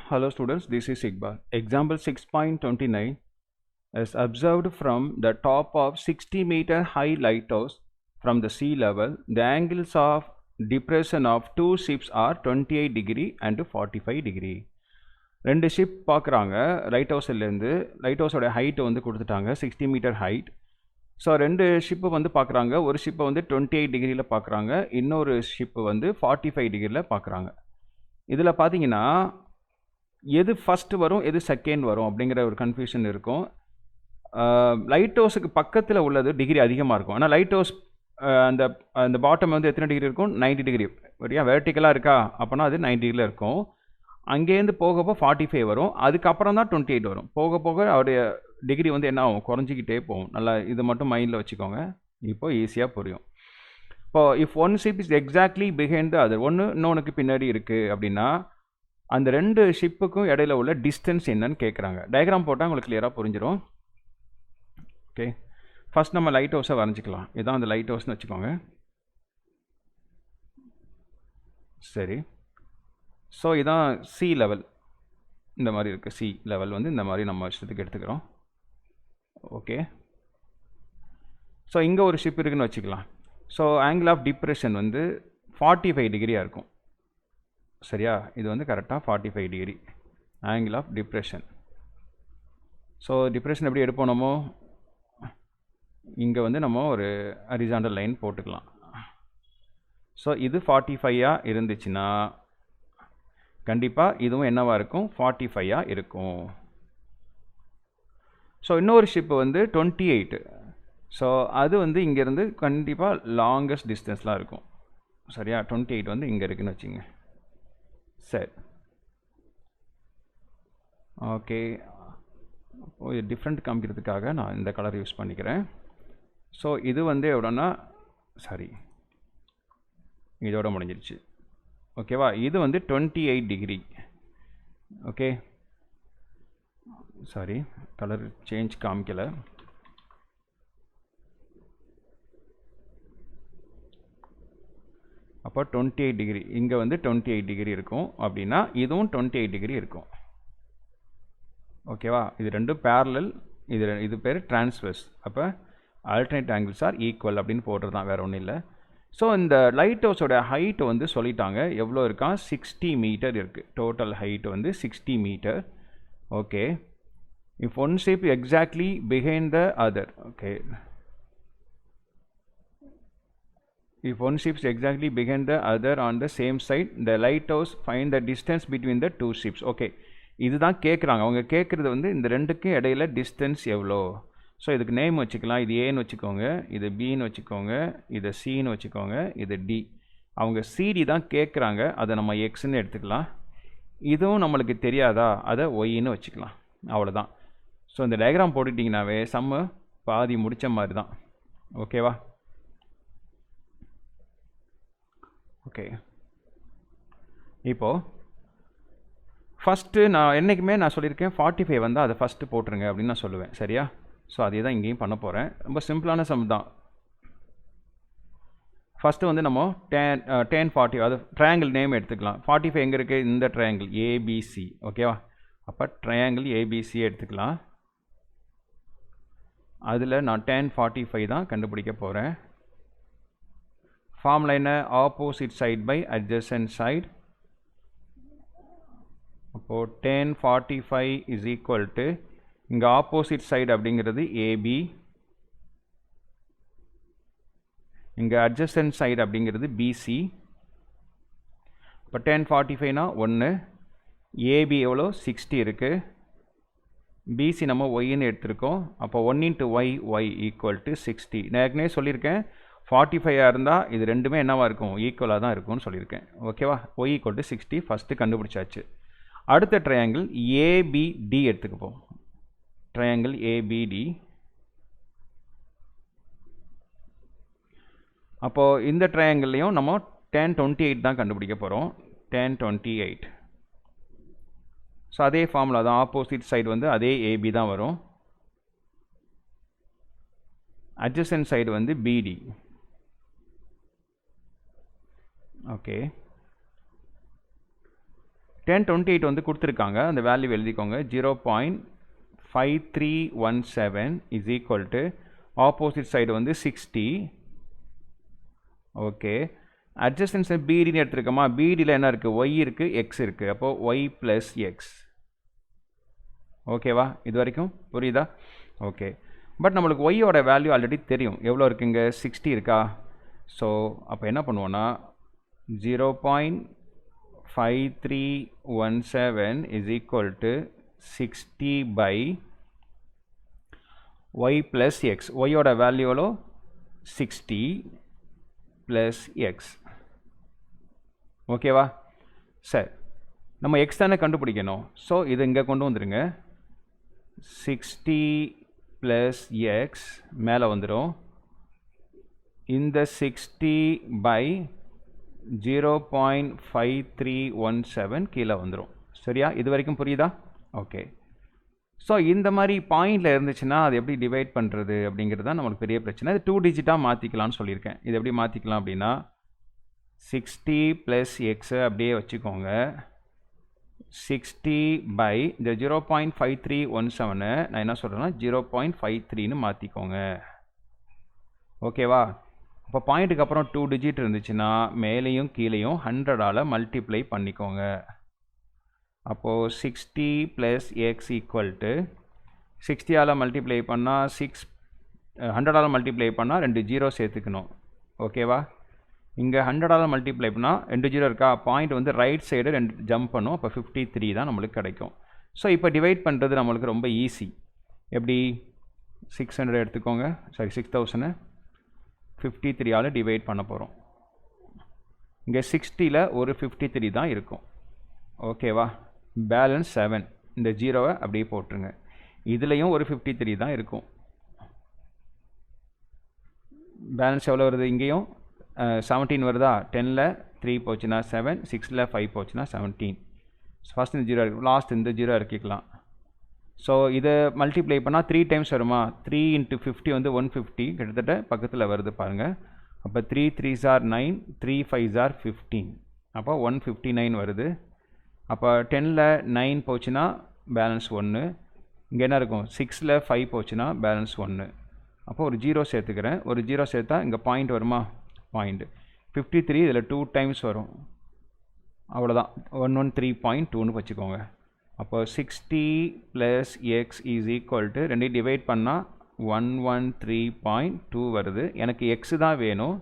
Hello students, this is Iqbal. Example 6.29 is observed from the top of 60-meter high lighthouse from the sea level. The angles of depression of two ships are 28 degree and 45 degree. ரெண்டு ship பார்க்குறாங்க light ஹவுஸ்லேருந்து. Light ஹவுஸோட height வந்து கொடுத்துட்டாங்க 60 metre height. So ரெண்டு ship வந்து பார்க்குறாங்க. ஒரு ஷிப்பை வந்து 28 டிகிரியில் பார்க்குறாங்க, இன்னொரு ஷிப்பு வந்து 45 டிகிரியில் பார்க்குறாங்க. இதில் பார்த்தீங்கன்னா எது ஃபஸ்ட்டு வரும் எது செகண்ட் வரும் அப்படிங்கிற ஒரு கன்ஃபியூஷன் இருக்கும். லைட் ஹவுஸுக்கு பக்கத்தில் உள்ளது டிகிரி அதிகமாக இருக்கும். ஆனால் லைட் ஹவுஸ் அந்த அந்த பாட்டம் வந்து எத்தனை டிகிரி இருக்கும்? 90 டிகிரி. சரியா, வெர்டிக்கலாக இருக்கா அப்படின்னா அது 90 டிகிரியில் இருக்கும். அங்கேருந்து போகப்போ 45 வரும், அதுக்கப்புறம் தான் 28 வரும். போக போக அவருடைய டிகிரி வந்து என்ன ஆகும்? குறைஞ்சிக்கிட்டே போகும். நல்லா இது மட்டும் மைண்டில் வச்சுக்கோங்க, இப்போ ஈஸியாக புரியும். இப்போது if one ship is exactly behind the other, ஒன்று இன்னொன்றுக்கு பின்னாடி இருக்குது அப்படின்னா அந்த ரெண்டு ஷிப்புக்கும் இடையில உள்ள டிஸ்டன்ஸ் என்னன்னு கேட்குறாங்க. டயக்ராம் போட்டால் உங்களுக்கு கிளியராக புரிஞ்சிடும். ஓகே, ஃபஸ்ட் நம்ம லைட் ஹவுஸை வரைஞ்சிக்கலாம். இதுதான் அந்த லைட் ஹவுஸ்னு வச்சுக்கோங்க. சரி, ஸோ இதான் சி லெவல், இந்த மாதிரி இருக்குது. சி லெவல் வந்து இந்த மாதிரி நம்ம இஷ்டத்துக்கு எடுத்துக்கிறோம். ஓகே, ஸோ இங்கே ஒரு ஷிப் இருக்குதுன்னு வச்சுக்கலாம். ஸோ ஆங்கிள் ஆஃப் டிப்ரெஷன் வந்து 45 டிகிரியாக இருக்கும். சரியா, இது வந்து கரெக்டாக 45 degree angle of depression. So depression எப்படி எடுப்போம்? நம்ம இங்கே வந்து நம்ம ஒரு ஹரிசாண்டல் லைன் போட்டுக்கலாம். ஸோ இது 45ஆக இருந்துச்சுன்னா கண்டிப்பாக இதுவும் என்னவாக இருக்கும்? 45ஆக இருக்கும். ஸோ இன்னொரு ஷிப்பு வந்து 28. ஸோ அது வந்து இங்கேருந்து கண்டிப்பாக லாங்கஸ்ட் டிஸ்டன்ஸ்லாம் இருக்கும். சரியா, 28 வந்து இங்கே இருக்குதுன்னு வச்சுங்க. சரி, ஓகே. இது டிஃப்ரெண்ட் காமிக்கிறதுக்காக நான் இந்த கலர் யூஸ் பண்ணிக்கிறேன். ஸோ இது வந்து எவ்வளோன்னா, சாரி, இதோட முடிஞ்சிருச்சு. ஓகேவா, இது வந்து 28 degree. Okay, sorry, colour change காமிக்கல. அப்போ 28 டிகிரி, இங்கே வந்து 28 டிகிரி இருக்கும் அப்படின்னா இதுவும் 28 டிகிரி இருக்கும். ஓகேவா, இது ரெண்டும் பேரலல், இது பேர் டிரான்ஸ்வர்ஸ். அப்போ ஆல்டர்னேட் ஆங்கிள்ஸ் ஆர் ஈக்குவல் அப்படின்னு போடுறது தான், வேறு ஒன்றும் இல்லை. ஸோ இந்த லைட் ஹவுஸோட ஹைட் வந்து சொல்லிட்டாங்க, எவ்வளோ இருக்கா? 60 மீட்டர் இருக்குது. டோட்டல் ஹைட் வந்து 60 metre. Okay, if one ship exactly behind the other, okay, if one ship is exactly behind the other on the same side, the lighthouse find the distance between the two ships. Okay, இதுதான் கேட்குறாங்க. அவங்க கேட்குறது வந்து இந்த ரெண்டுக்கும் இடையில distance எவ்வளோ. So இதுக்கு நேம் வச்சுக்கலாம். இது ஏன்னு வச்சுக்கோங்க, இது பின்னு வச்சுக்கோங்க, இதை சின்னு வச்சுக்கோங்க, இது டி. அவங்க சிடி தான் கேட்குறாங்க, அதை நம்ம எக்ஸ்ன்னு எடுத்துக்கலாம். இதுவும் நம்மளுக்கு தெரியாதா, அதை ஒய்ன்னு வச்சுக்கலாம். அவ்வளோதான். ஸோ இந்த டயக்ராம் போட்டுட்டிங்கனாவே சம்மு பாதி முடித்த மாதிரி தான். ஓகேவா? ஓகே, இப்போது ஃபஸ்ட்டு நான் என்றைக்குமே நான் சொல்லியிருக்கேன் 45 வந்தால் அதை ஃபஸ்ட்டு போட்டுருங்க அப்படின்னு நான் சொல்லுவேன். சரியா? ஸோ அதே தான் இங்கேயும் பண்ண போகிறேன். ரொம்ப சிம்பிளான சம் தான். ஃபஸ்ட்டு வந்து நம்ம tan 40, அது ட்ரையாங்கிள் நேம் எடுத்துக்கலாம். 45 எங்கே இருக்குது? இந்த ட்ரையாங்கிள் ஏபிசி. ஓகேவா? அப்போ ட்ரையாங்கிள் ஏபிசி எடுத்துக்கலாம். அதில் நான் tan 45 தான் கண்டுபிடிக்க போகிறேன். ஃபார்முலா என்ன? Opposite side by adjacent side. அப்போது tan 45 இஸ் ஈக்குவல் டு, இங்கே ஆப்போசிட் சைடு அப்படிங்கிறது ஏபி, இங்கே அட்ஜசன்ட் சைடு அப்படிங்கிறது பிசி. இப்போ tan 45னா 1, ஏபி எவ்வளோ? 60 இருக்குது, பிசி நம்ம ஒய்ன்னு எடுத்திருக்கோம். அப்போ 1 × ஒய் ஈக்குவல் டு 60. நான் ஏற்கனவே சொல்லியிருக்கேன் 45ஆக இருந்தால் இது ரெண்டுமே என்னவாக இருக்கும்? ஈக்குவலாக தான் இருக்கும்னு சொல்லியிருக்கேன். ஓகேவா? ஒய் ஈக்குவல் டு 60 ஃபஸ்ட்டு கண்டுபிடிச்சாச்சு. அடுத்த ட்ரையாங்கிள் ஏபிடி எடுத்துக்கப்போம். Triangle ABD. அப்போது இந்த ட்ரையாங்கிள்லையும் நம்ம tan 28 தான் கண்டுபிடிக்க போகிறோம். tan 28. ஸோ அதே ஃபார்முலா தான், ஆப்போசிட் சைடு வந்து அதே ஏபி தான் வரும். அட்ஜசன்ட் சைடு வந்து பிடி. ஓகே, 1028 வந்து கொடுத்துருக்காங்க, அந்த வேல்யூ எழுதிக்கோங்க. 0.5317 is equal to opposite side வந்து 60. ஓகே, அட்ஜஸ்டன்ஸ் பிடின்னு எடுத்துருக்கோமா, பிடியில் என்ன இருக்குது, ஒய் இருக்குது, எக்ஸ் இருக்குது. அப்போது ஒய் ப்ளஸ் எக்ஸ். ஓகேவா, இது வரைக்கும் புரியுதா? ஓகே, பட் நம்மளுக்கு ஒய்யோட வேல்யூ ஆல்ரெடி தெரியும். எவ்வளோ இருக்குங்க, 60 இருக்கா? ஸோ அப்போ என்ன பண்ணுவோன்னா 0.5317 is equal to 60 by y plus x. ஒய்யோட வேல்யூ எவ்வளோ, 60 ப்ளஸ் எக்ஸ். ஓகேவா? சரி, நம்ம எக்ஸ் தானே கண்டுபிடிக்கணும். ஸோ இது இங்கே கொண்டு வந்துடுங்க. 60 ப்ளஸ் எக்ஸ் மேலே வந்துடும். இந்த 60 பை 0.5317 கீழே வந்துடும். சரியா, இது வரைக்கும் புரியுதா? ஓகே, ஸோ இந்த மாதிரி பாயிண்டில் இருந்துச்சுன்னா அது எப்படி டிவைட் பண்ணுறது அப்படிங்கிறது தான் நம்மளுக்கு பெரிய பிரச்சனை. இது 2 டிஜிட்டாக மாற்றிக்கலாம்னு சொல்லியிருக்கேன். இது எப்படி மாற்றிக்கலாம் அப்படின்னா 60 ப்ளஸ் எக்ஸை அப்படியே வச்சுக்கோங்க. 60 பை இந்த 0.5317 நான் என்ன சொல்கிறேன்னா 0.53ன்னு மாற்றிக்கோங்க. ஓகேவா? அப்போ பாயிண்ட்டுக்கு அப்புறம் 2 டிஜிட் இருந்துச்சுன்னா மேலேயும் கீழேயும் 100ஆல் மல்டிப்ளை பண்ணிக்கோங்க. அப்போது 60 ப்ளஸ் எக்ஸ் ஈக்குவல் டு 60ஆல் மல்டிப்ளை பண்ணால் 100ஆல் மல்டிப்ளை பண்ணால் 2 ஜீரோ சேர்த்துக்கணும். ஓகேவா? இங்கே 100ஆல் மல்டிப்ளை பண்ணால் 2 ஜீரோ இருக்கா, பாயிண்ட் வந்து ரைட் சைடு 2 ஜம்ப் பண்ணும். அப்போ 53 தான் நம்மளுக்கு கிடைக்கும். ஸோ இப்போ டிவைட் பண்ணுறது நம்மளுக்கு ரொம்ப ஈஸி. எப்படி, 600 எடுத்துக்கோங்க, சாரி 6000 53ஆல் டிவைட் பண்ண போகிறோம். இங்கே 60ல் ஒரு 53 தான் இருக்கும். ஓகேவா? பேலன்ஸ் 7. இந்த ஜீரோவை அப்படியே போட்டுருங்க. இதுலேயும் ஒரு 53 தான் இருக்கும். பேலன்ஸ் எவ்வளோ வருது, இங்கேயும் 17 வருதா? 10ல் 3 போச்சுன்னா 7, 6ல் 5 போச்சுன்னா 17. ஃபஸ்ட் இந்த ஜீரோ இருக்கு, லாஸ்ட் இந்த ஜீரோ இறக்கிக்கலாம். ஸோ இதை மல்டிப்ளை பண்ணால் 3 டைம்ஸ் வருமா? 3 × 50 வந்து 150 கிட்டத்தட்ட பக்கத்தில் வருது பாருங்கள். அப்போ 3 3s are 9, 3 5s are 15. அப்போ 159 வருது. அப்போ 10ல் 9 போச்சுன்னா பேலன்ஸ் 1. இங்கே என்ன இருக்கும், 6ல் 5 போச்சுன்னா பேலன்ஸ் 1. அப்போ ஒரு ஜீரோ சேர்த்துக்கிறேன். ஒரு ஜீரோ சேர்த்தா இங்கே பாயிண்ட் வருமா? பாயிண்ட் 53 இதில் 2 டைம்ஸ் வரும். அவ்வளோதான், 113.2ன்னு வச்சுக்கோங்க. அப்போ 60 plus x is equal to 2 divide பண்ணால் 113.2 வருது. எனக்கு எக்ஸ் தான் வேணும்.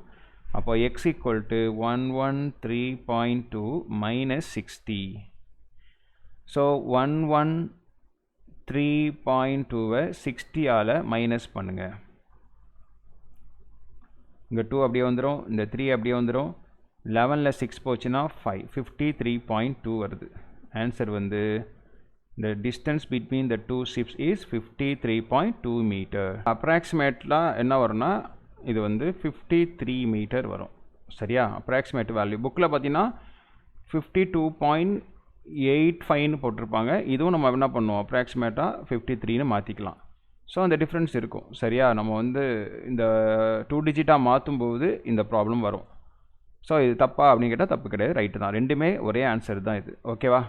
அப்போ x equal to 113.2 minus 60. So 113.2வை 60ஆல் மைனஸ் பண்ணுங்கள். இங்கே 2 அப்படியே வந்துடும், இந்த 3 அப்படியே வந்துடும். 11ல் 6 போச்சுன்னா 5, 53.2 வருது. ஆன்சர் வந்து the distance between the two ships is 53.2 meter. அப்ராக்சிமேட்லாம் என்ன வரும்னா இது வந்து 53 மீட்டர் வரும். சரியா? அப்ராக்சிமேட் வேல்யூ புக்கில் பார்த்தீங்கன்னா 52.85ன்னு போட்டிருப்பாங்க. இதுவும் நம்ம என்ன பண்ணுவோம், அப்ராக்சிமேட்டாக 53ன்னு மாற்றிக்கலாம். ஸோ அந்த டிஃப்ரென்ஸ் இருக்கும். சரியா? நம்ம வந்து இந்த 2 டிஜிட்டாக மாற்றும்போது இந்த ப்ராப்ளம் வரும். ஸோ இது தப்பா அப்படின்னு கேட்டால் தப்பு கிடையாது, ரைட்டு தான். ரெண்டுமே ஒரே ஆன்சர் தான் இது. ஓகேவா?